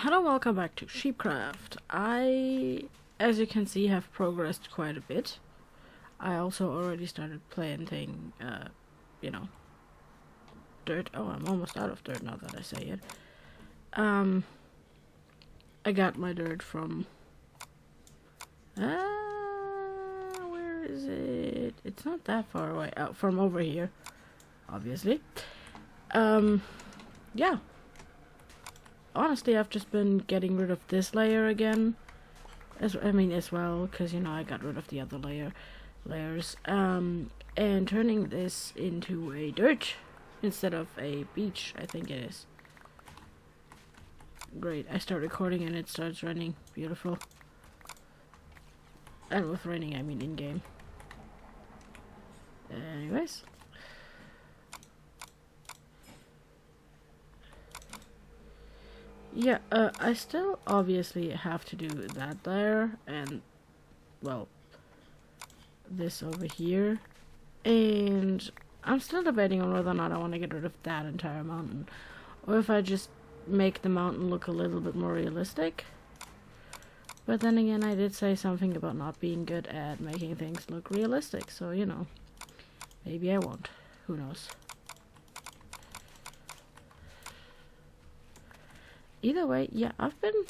Hello, welcome back to SHEEPCRAFT. I, as you can see, have progressed quite a bit. I also already started planting, dirt. Oh, I'm almost out of dirt now that I say it. I got my dirt from, where is it? It's not that far away. Oh, from over here, obviously. Yeah. Honestly, I've just been getting rid of this layer again, as well, because I got rid of the other layers, and turning this into a dirt instead of a beach. I think it is. Great. I start recording and it starts running. Beautiful. And with raining, I mean in game. Anyways. Yeah, I still obviously have to do that there, and, well, this over here, and I'm still debating on whether or not I want to get rid of that entire mountain, or if I just make the mountain look a little bit more realistic. But then again, I did say something about not being good at making things look realistic, so, maybe I won't. Who knows? Either way, yeah, I've been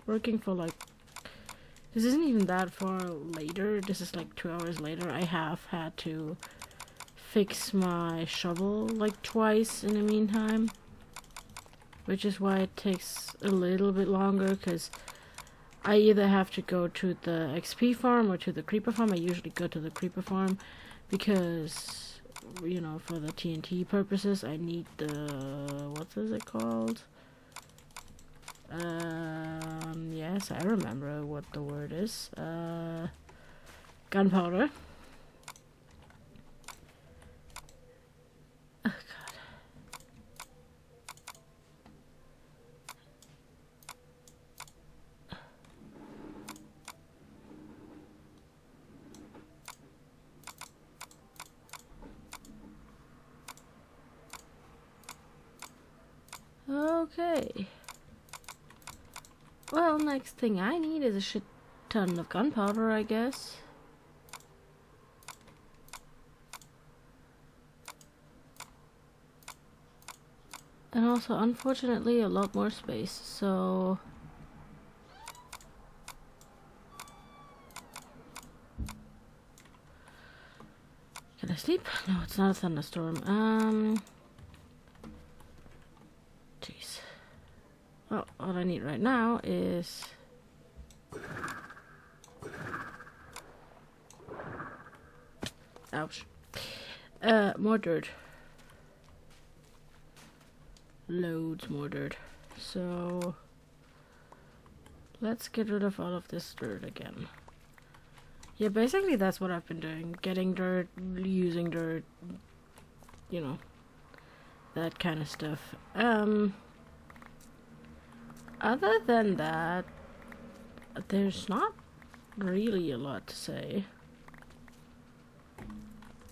working for this isn't even that far later. This is like 2 hours later. I have had to fix my shovel twice in the meantime, which is why it takes a little bit longer, because I either have to go to the XP farm or to the creeper farm. I usually go to the creeper farm because, for the TNT purposes, I need the, what is it called? Yes, I remember what the word is. Gunpowder. Oh, God. Okay. Well, next thing I need is a shit ton of gunpowder, I guess. And also, unfortunately, a lot more space, so... Can I sleep? No, it's not a thunderstorm. Jeez. Well, all I need right now is... Ouch. More dirt. Loads more dirt. So... let's get rid of all of this dirt again. Yeah, basically that's what I've been doing. Getting dirt, using dirt, that kind of stuff. Other than that, there's not really a lot to say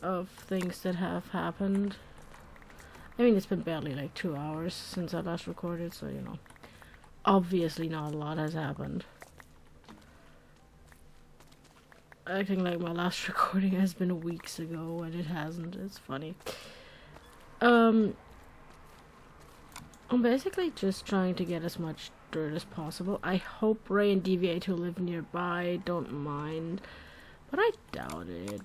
of things that have happened. I mean, it's been barely 2 hours since I last recorded, so obviously not a lot has happened. Acting like my last recording has been weeks ago when it hasn't. It's funny. I'm basically just trying to get as much dirt as possible. I hope Ray and DVA who live nearby don't mind, but I doubt it.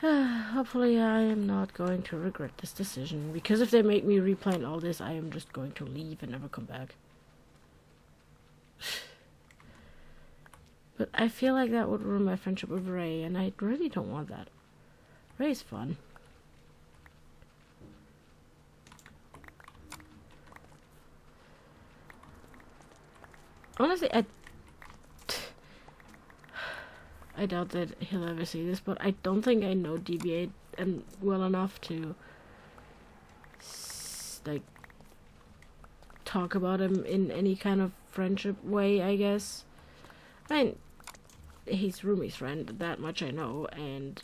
Hopefully I am not going to regret this decision, because if they make me replant all this, I am just going to leave and never come back. But I feel like that would ruin my friendship with Ray, and I really don't want that. Ray's fun. Honestly, I doubt that he'll ever see this, but I don't think I know DBA and well enough to talk about him in any kind of friendship way, I guess. I mean, he's Rumi's friend, that much I know, and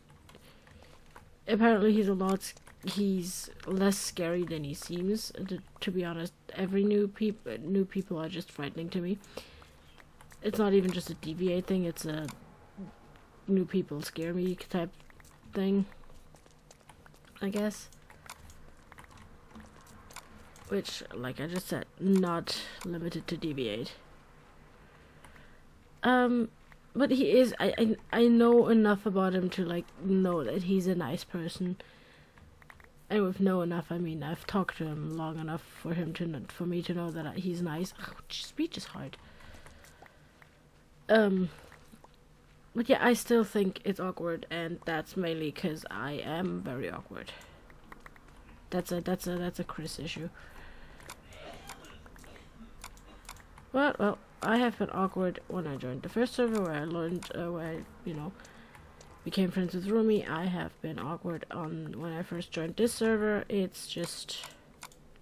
apparently he's a lot he's less scary than he seems. To be honest, every new people are just frightening to me. It's not even just a DVA thing, it's a new people scare me type thing, I guess. Which, like I just said, not limited to DV8. But he is, I know enough about him to, like, know that he's a nice person. And with know enough, I mean I've talked to him long enough for me to know that he's nice. Speech is hard. But yeah, I still think it's awkward, and that's mainly because I am very awkward. That's a Chris issue. Well, I have been awkward when I joined the first server where I learned, where I, became friends with Rumi. I have been awkward on when I first joined this server. It's just,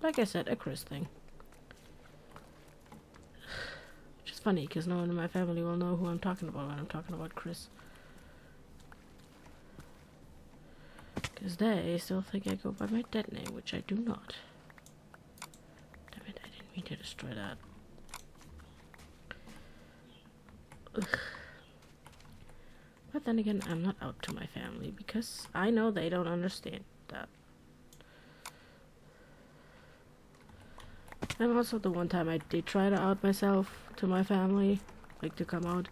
like I said, a Chris thing. Which is funny, because no one in my family will know who I'm talking about when I'm talking about Chris. Because they still think I go by my dead name, which I do not. Damn it, I didn't mean to destroy that. Ugh. But then again, I'm not out to my family because I know they don't understand that. And also the one time I did try to out myself to my family, like to come out,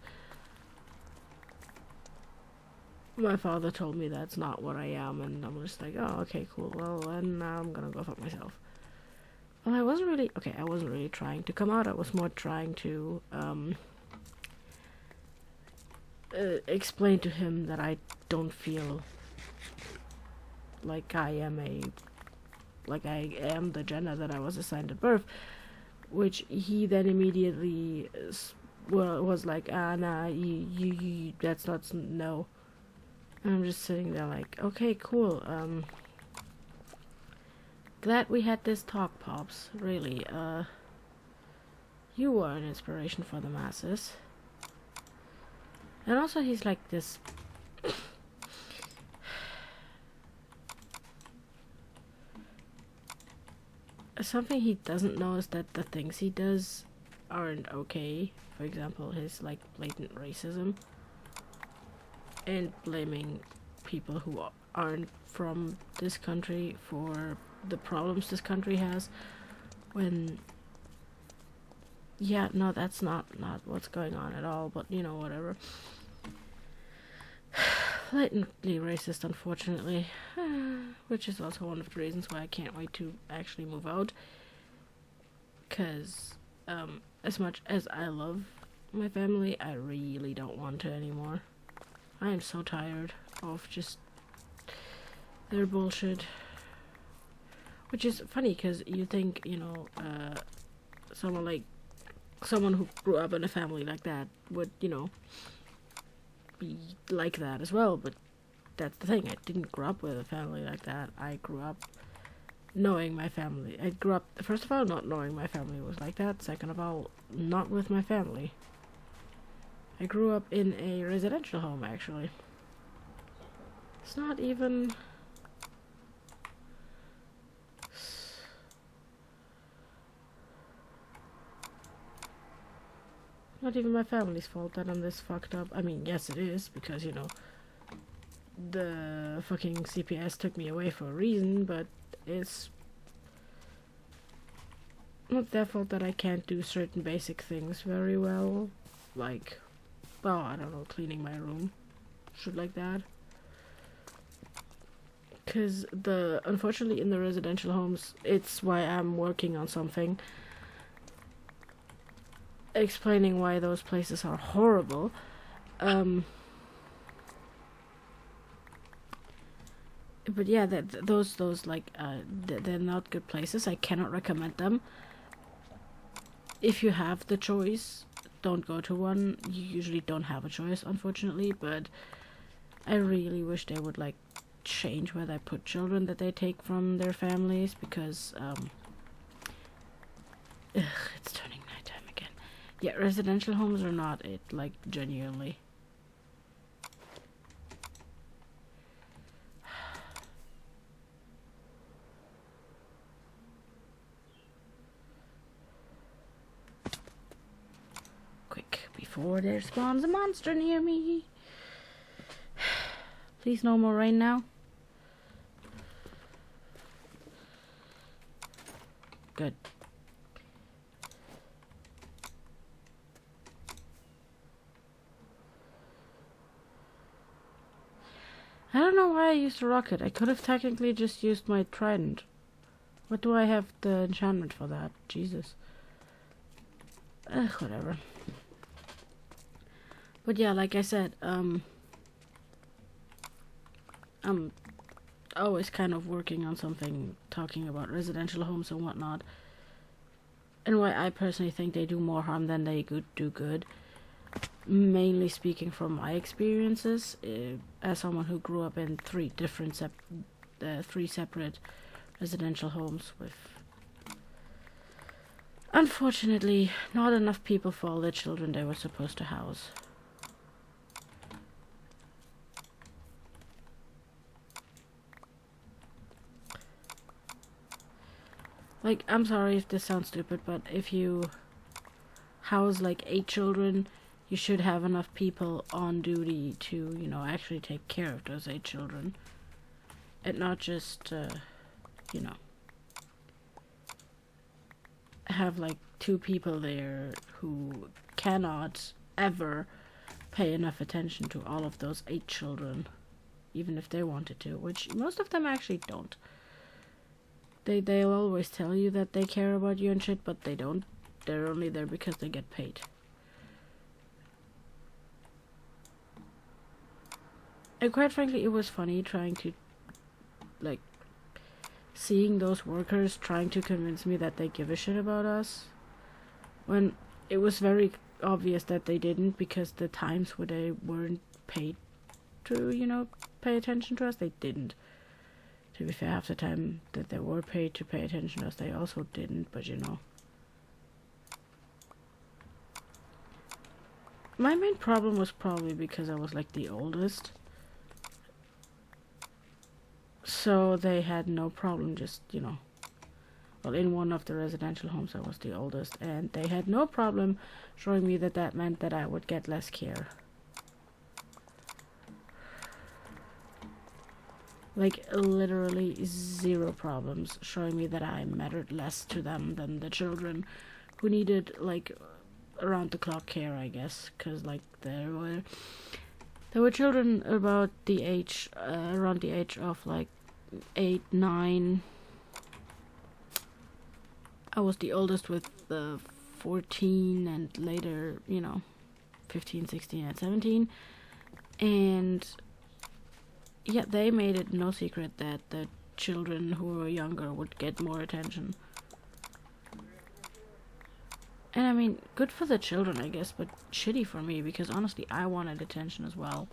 my father told me that's not what I am, and I'm just like, oh, okay, cool, well, then now I'm gonna go fuck myself. Well, I wasn't really trying to come out, I was more trying to, explain to him that I don't feel like I am the gender that I was assigned at birth, which he then immediately was like, nah, you that's not, no. And I'm just sitting there like, okay, cool, glad we had this talk, Pops, really, you were an inspiration for the masses. And also he's like this something he doesn't know is that the things he does aren't okay. For example, his like blatant racism and blaming people who aren't from this country for the problems this country has, when yeah, no, that's not what's going on at all, but whatever. Blatantly racist, unfortunately, which is also one of the reasons why I can't wait to actually move out, because as much as I love my family, I really don't want to anymore. I am so tired of just their bullshit, which is funny because you think, someone who grew up in a family like that would, be like that as well, but that's the thing. I didn't grow up with a family like that. I grew up knowing my family. I grew up, first of all, not knowing my family was like that. Second of all, not with my family. I grew up in a residential home, actually. It's not even... Not even my family's fault that I'm this fucked up. I mean, yes it is, because, the fucking CPS took me away for a reason, but it's not their fault that I can't do certain basic things very well. Like, well, I don't know, cleaning my room. Shit like that. Because unfortunately in the residential homes, it's why I'm working on something explaining why those places are horrible. But yeah, those like they're not good places. I cannot recommend them. If you have the choice, don't go to one. You usually don't have a choice, unfortunately, but I really wish they would like change where they put children that they take from their families, because it's turning nighttime again. Yeah, residential homes are not it, like, genuinely. before there spawns a monster near me. Please no more rain now. Good. I don't know why I used a rocket. I could have technically just used my trident. What do I have the enchantment for that? Jesus. Whatever. But yeah, like I said, I'm always kind of working on something, talking about residential homes and whatnot. And why I personally think they do more harm than they do good. Mainly speaking from my experiences, as someone who grew up in three separate residential homes with, unfortunately, not enough people for all the children they were supposed to house. Like, I'm sorry if this sounds stupid, but if you house like 8 children, you should have enough people on duty to, you know, actually take care of those 8 children. And not just, you know, have like 2 people there who cannot ever pay enough attention to all of those 8 children, even if they wanted to, which most of them actually don't. They'll always tell you that they care about you and shit, but they don't. They're only there because they get paid. And quite frankly, it was funny trying to, like, seeing those workers trying to convince me that they give a shit about us, when it was very obvious that they didn't, because the times where they weren't paid to, you know, pay attention to us, they didn't. To be fair, half the time that they were paid to pay attention to us, they also didn't, but you know. My main problem was probably because I was like the oldest. So they had no problem just, you know, well, in one of the residential homes I was the oldest, and they had no problem showing me that that meant that I would get less care. Like, literally 0 problems showing me that I mattered less to them than the children who needed, like, around-the-clock care, I guess, because, like, there were children about the age, around the age of, like, 8, 9. I was the oldest with the 14 and later, you know, 15, 16, and 17. And yeah, they made it no secret that the children who were younger would get more attention. And I mean, good for the children, I guess, but shitty for me, because honestly, I wanted attention as well.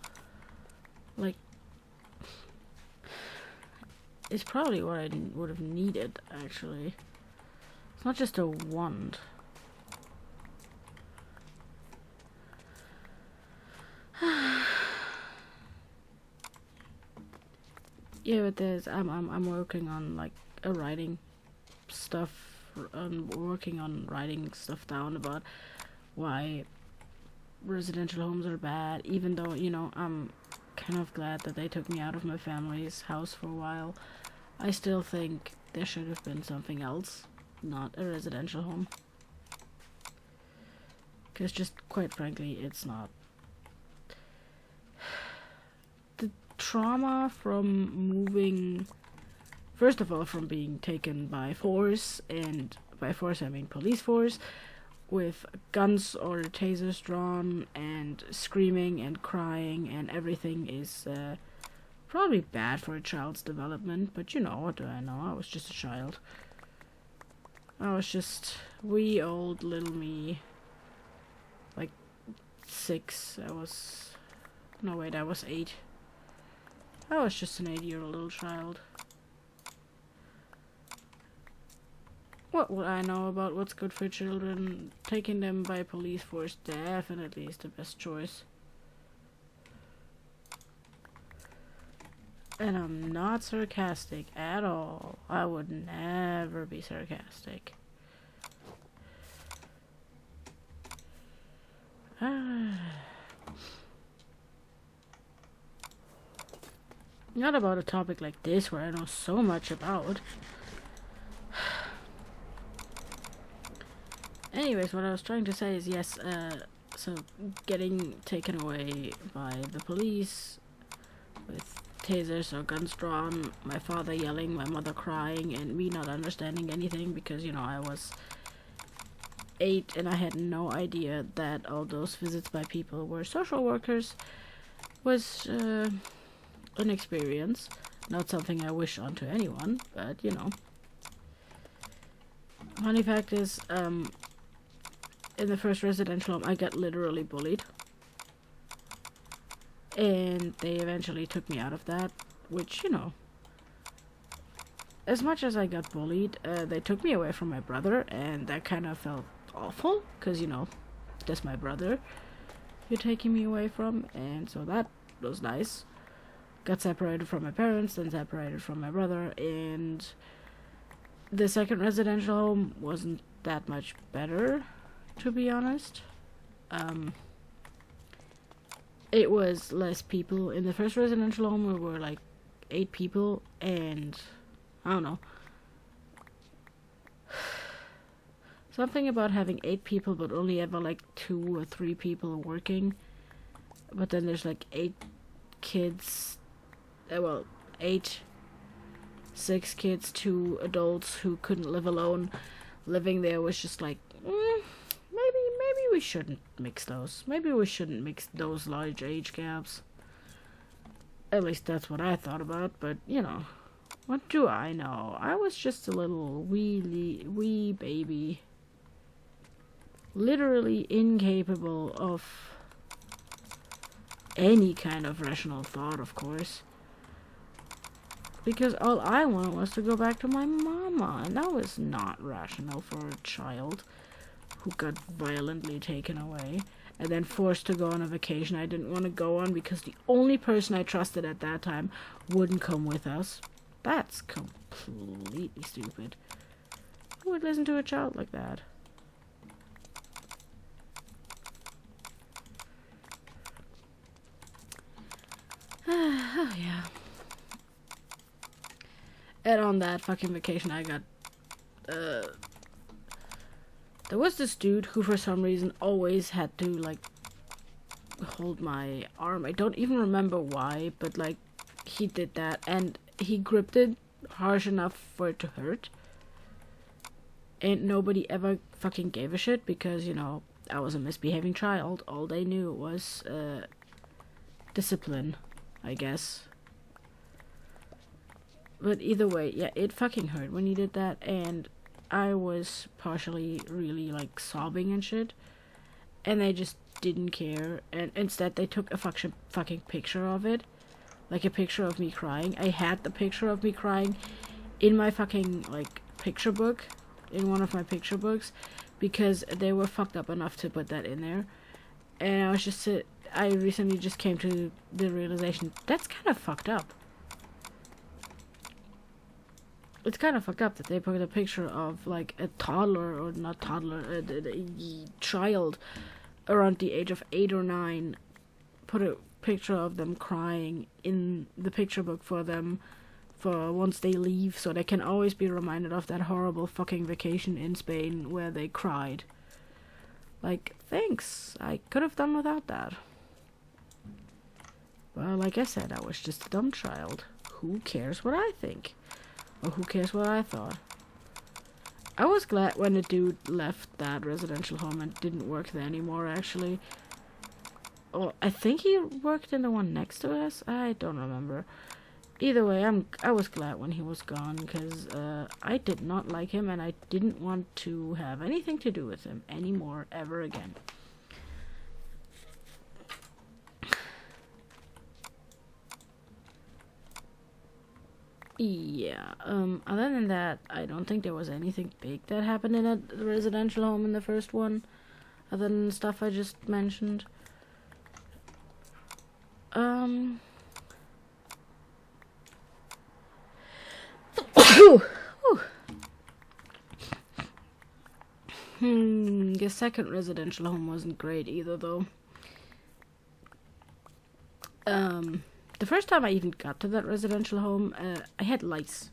Like, it's probably what I would have needed, actually. It's not just a want. Yeah, but I'm working on like a writing stuff. I'm working on writing stuff down about why residential homes are bad. Even though, you know, I'm kind of glad that they took me out of my family's house for a while. I still think there should have been something else, not a residential home. Because just quite frankly, it's not. The trauma from moving, first of all, from being taken by force, and by force I mean police force, with guns or tasers drawn and screaming and crying and everything is probably bad for a child's development, but you know, what do I know? I was just a child. I was just wee old little me. Like 6. I was 8. I was just an 8-year-old little child. What would I know about what's good for children? Taking them by police force definitely is the best choice. And I'm not sarcastic at all. I would never be sarcastic. Not about a topic like this where I know so much about. Anyways, what I was trying to say is yes, so getting taken away by the police with tasers or guns drawn, my father yelling, my mother crying, and me not understanding anything because, you know, I was 8 and I had no idea that all those visits by people were social workers was an experience. Not something I wish onto anyone, but, you know. Funny fact is, in the first residential home, I got literally bullied. And they eventually took me out of that, which, you know, as much as I got bullied, they took me away from my brother, and that kind of felt awful, because, you know, that's my brother you're taking me away from, and so that was nice. Got separated from my parents, then separated from my brother, and the second residential home wasn't that much better, to be honest. It was less people. In the first residential home, we were like 8 people, and I don't know. Something about having 8 people, but only ever like 2 or 3 people working. But then there's like 8 kids. 6 kids, 2 adults who couldn't live alone. Living there was just like, maybe we shouldn't mix those. Maybe we shouldn't mix those large age gaps. At least that's what I thought about, but, you know, what do I know? I was just a little wee baby. Literally incapable of any kind of rational thought, of course. Because all I wanted was to go back to my mama, and that was not rational for a child who got violently taken away and then forced to go on a vacation I didn't want to go on because the only person I trusted at that time wouldn't come with us. That's completely stupid. Who would listen to a child like that? Oh, yeah. And on that fucking vacation, I got, there was this dude who for some reason always had to, like, hold my arm. I don't even remember why, but, like, he did that, and he gripped it harsh enough for it to hurt. And nobody ever fucking gave a shit because, you know, I was a misbehaving child. All they knew was, discipline, I guess. But either way, yeah, it fucking hurt when he did that, and I was partially really, like, sobbing and shit, and they just didn't care, and instead they took a fucking picture of it, like a picture of me crying. I had the picture of me crying in my fucking, like, picture book, in one of my picture books, because they were fucked up enough to put that in there, and I was just, I recently just came to the realization, that's kind of fucked up. It's kind of fucked up that they put a picture of, like, a toddler, or not toddler, a child around the age of 8 or 9, put a picture of them crying in the picture book for them for once they leave, so they can always be reminded of that horrible fucking vacation in Spain where they cried. Like, thanks. I could have done without that. Well, like I said, I was just a dumb child. Who cares what I think? Or who cares what I thought? I was glad when the dude left that residential home and didn't work there anymore, actually. Well, I think he worked in the one next to us? I don't remember. Either way, I was glad when he was gone, because I did not like him, and I didn't want to have anything to do with him anymore, ever again. Yeah, other than that, I don't think there was anything big that happened in a residential home in the first one, other than the stuff I just mentioned. The second residential home wasn't great either, though. The first time I even got to that residential home, I had lice.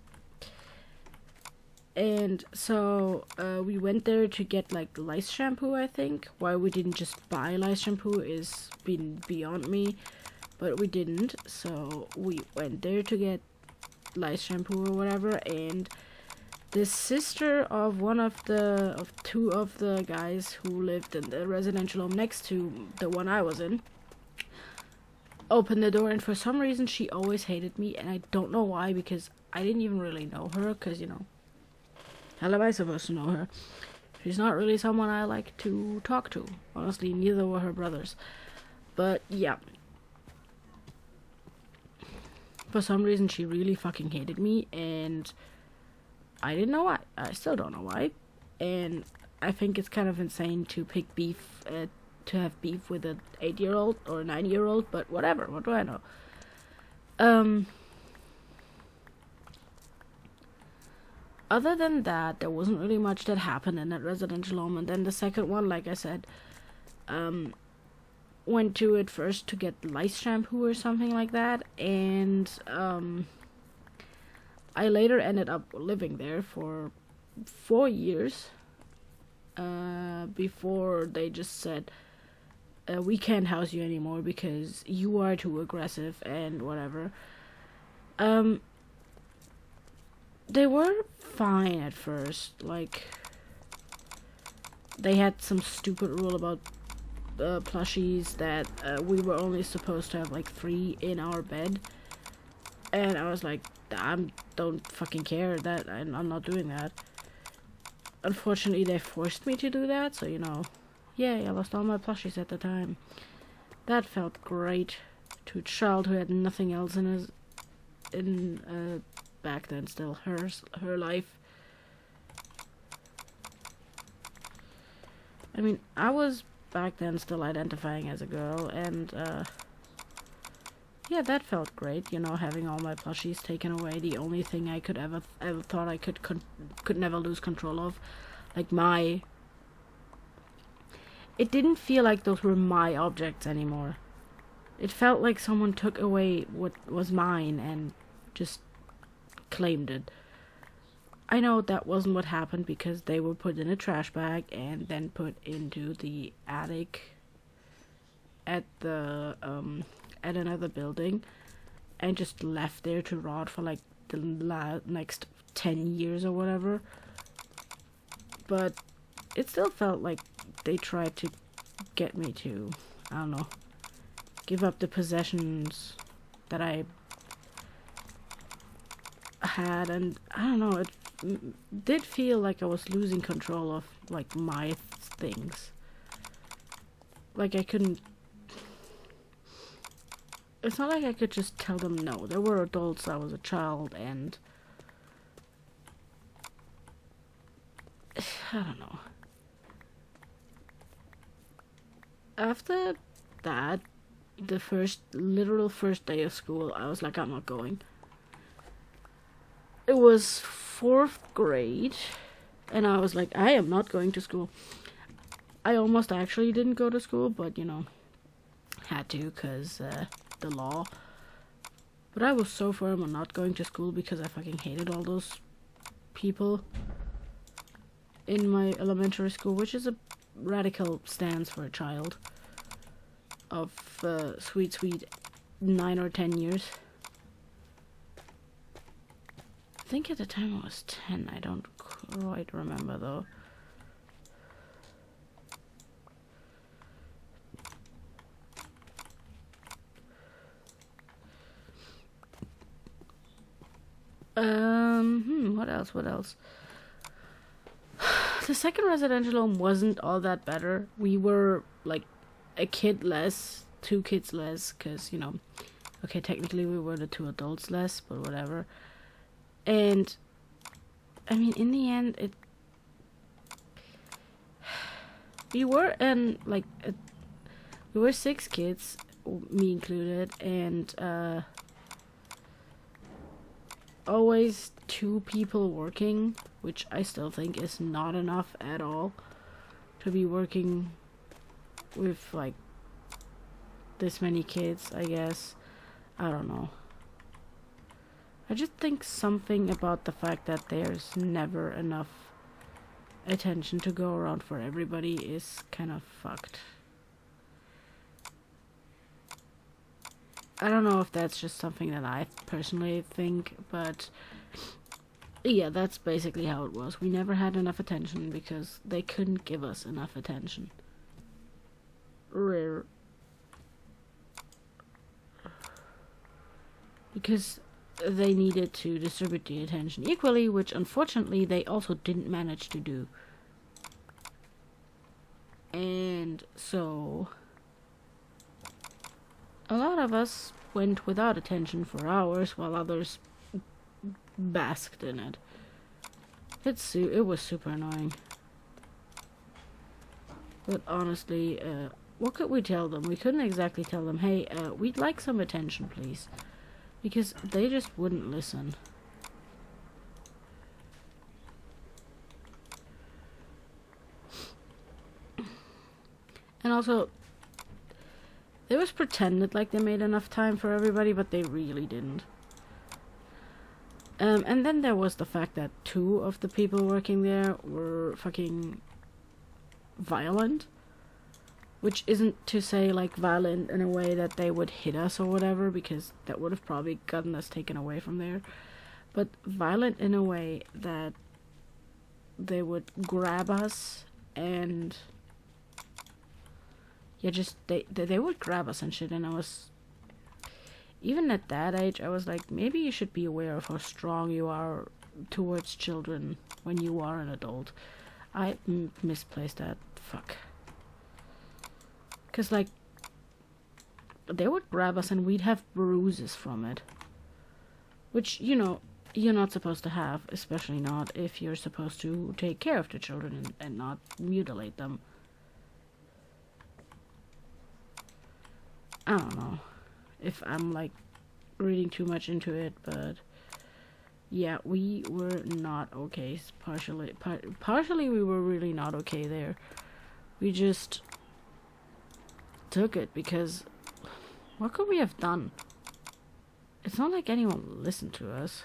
And so we went there to get like lice shampoo, I think. Why we didn't just buy lice shampoo is beyond me, but we didn't. So we went there to get lice shampoo or whatever, and the sister of two of the guys who lived in the residential home next to the one I was in opened the door, and for some reason she always hated me, and I don't know why, because I didn't even really know her, because, you know, how am I supposed to know her? She's not really someone I like to talk to. Honestly, neither were her brothers. But, yeah. For some reason, she really fucking hated me, and I didn't know why. I still don't know why. And I think it's kind of insane to pick beef, to have beef with an 8-year-old or a 9-year-old, but whatever. What do I know? Other than that, there wasn't really much that happened in that residential home. And then the second one, like I said, went to it first to get lice shampoo or something like that. And I later ended up living there for 4 years before they just said, we can't house you anymore because you are too aggressive and whatever. They were fine at first. Like, they had some stupid rule about plushies that we were only supposed to have like 3 in our bed, and I was like, I don't fucking care that I'm not doing that. Unfortunately, they forced me to do that, so, you know, yay, I lost all my plushies at the time. That felt great to a child who had nothing else in back then, still her life. I mean, I was back then still identifying as a girl, and yeah, that felt great, you know, having all my plushies taken away. The only thing I could ever thought I could never lose control of, like it didn't feel like those were my objects anymore. It felt like someone took away what was mine and just claimed it. I know that wasn't what happened, because they were put in a trash bag and then put into the attic at the at another building and just left there to rot for like the next 10 years or whatever. But it still felt like they tried to get me to, I don't know, give up the possessions that I had, and I don't know, it did feel like I was losing control of like my things. Like I couldn't, it's not like I could just tell them no. There were adults, I was a child, and I don't know. After that, the literal first day of school, I was like, I'm not going. It was 4th grade, and I was like, I am not going to school. I almost actually didn't go to school, but, you know, had to, because the law. But I was so firm on not going to school because I fucking hated all those people in my elementary school, which is a radical stance for a child of sweet 9 or 10 years. I think at the time I was 10. I don't quite remember though. What else? The second residential home wasn't all that better. We were like a kid less, 2 kids less, because, you know, okay, technically we were the 2 adults less, but whatever. And I mean, in the end, we were we were 6 kids, me included, and always 2 people working, which I still think is not enough at all. to be working with like this many kids, I guess. I don't know. I just think something about the fact that there's never enough attention to go around for everybody is kind of fucked. I don't know if that's just something that I personally think, but yeah, that's basically how it was. We never had enough attention because they couldn't give us enough attention. Because they needed to distribute the attention equally, which unfortunately they also didn't manage to do. And so a lot of us went without attention for hours while others basked in it. It was super annoying. But honestly, what could we tell them? We couldn't exactly tell them, hey, we'd like some attention, please. Because they just wouldn't listen. And also, it was pretended like they made enough time for everybody, but they really didn't. And then there was the fact that 2 of the people working there were fucking violent. Which isn't to say, like, violent in a way that they would hit us or whatever, because that would have probably gotten us taken away from there. But violent in a way that they would grab us and... yeah, just, they would grab us and shit, and I was... even at that age, I was like, maybe you should be aware of how strong you are towards children when you are an adult. I misplaced that. Fuck. Because, like, they would grab us and we'd have bruises from it. Which, you know, you're not supposed to have. Especially not if you're supposed to take care of the children and not mutilate them. I don't know if I'm, like, reading too much into it, but... yeah, we were not okay. Partially we were really not okay there. We just... took it because what could we have done? It's not like anyone listened to us.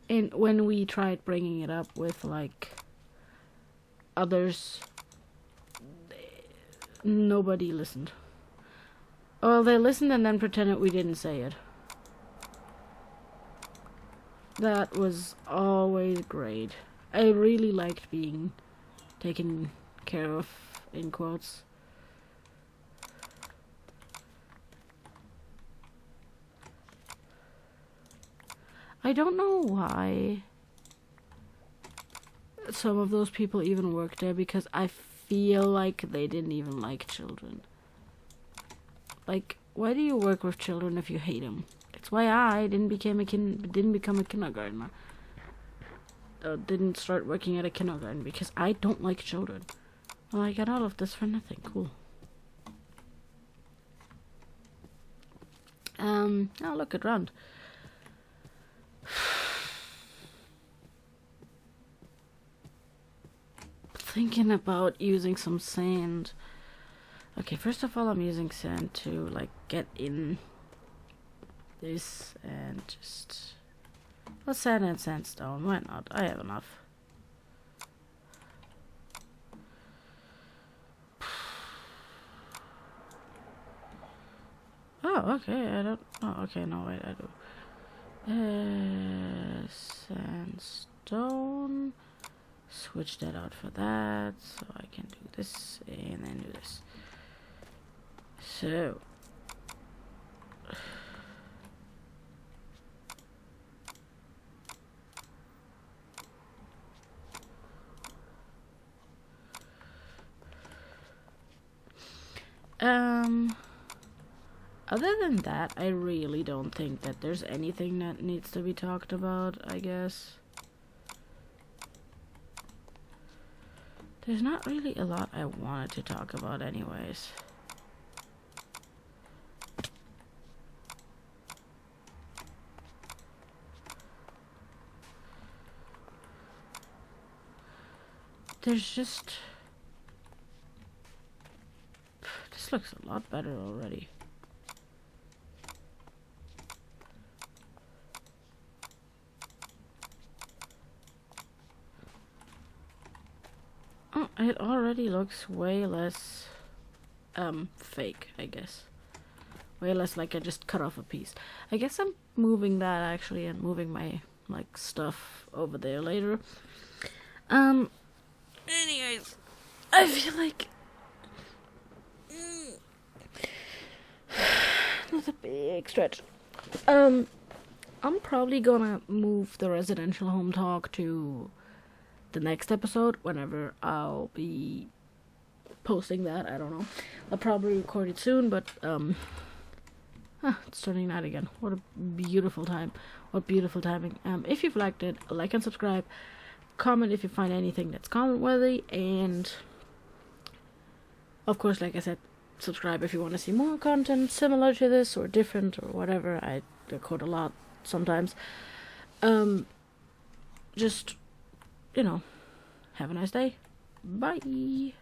And when we tried bringing it up with like others, nobody listened. Well, they listened and then pretended we didn't say it. That was always great. I really liked being taken care of, in quotes. I don't know why some of those people even worked there, because I feel like they didn't even like children. Like, why do you work with children if you hate them? It's why I didn't become a kindergartner. Didn't start working at a kindergarten, because I don't like children. Well, I got all of this for nothing. Cool. Oh, look, it round. Thinking about using some sand. Okay, first of all, I'm using sand to, like, get in this and just... well, sand and sandstone. Why not? I have enough. Oh, okay. I don't... oh, okay. No, wait. I do. Sandstone. Switch that out for that. So I can do this and then do this. So... other than that, I really don't think that there's anything that needs to be talked about, I guess. There's not really a lot I wanted to talk about anyways. there's just... This looks a lot better already. Oh, it already looks way less fake, I guess. Way less like I just cut off a piece. I guess I'm moving that actually and moving my like stuff over there later. Anyways, I feel like that's a big stretch. I'm probably gonna move the residential home talk to the next episode whenever I'll be posting that. I don't know. I'll probably record it soon, but it's turning night again. What a beautiful time. What beautiful timing. If you've liked it, like and subscribe. Comment if you find anything that's comment worthy, and of course, like I said, subscribe if you want to see more content similar to this or different or whatever. I record a lot sometimes. Just, have a nice day. Bye.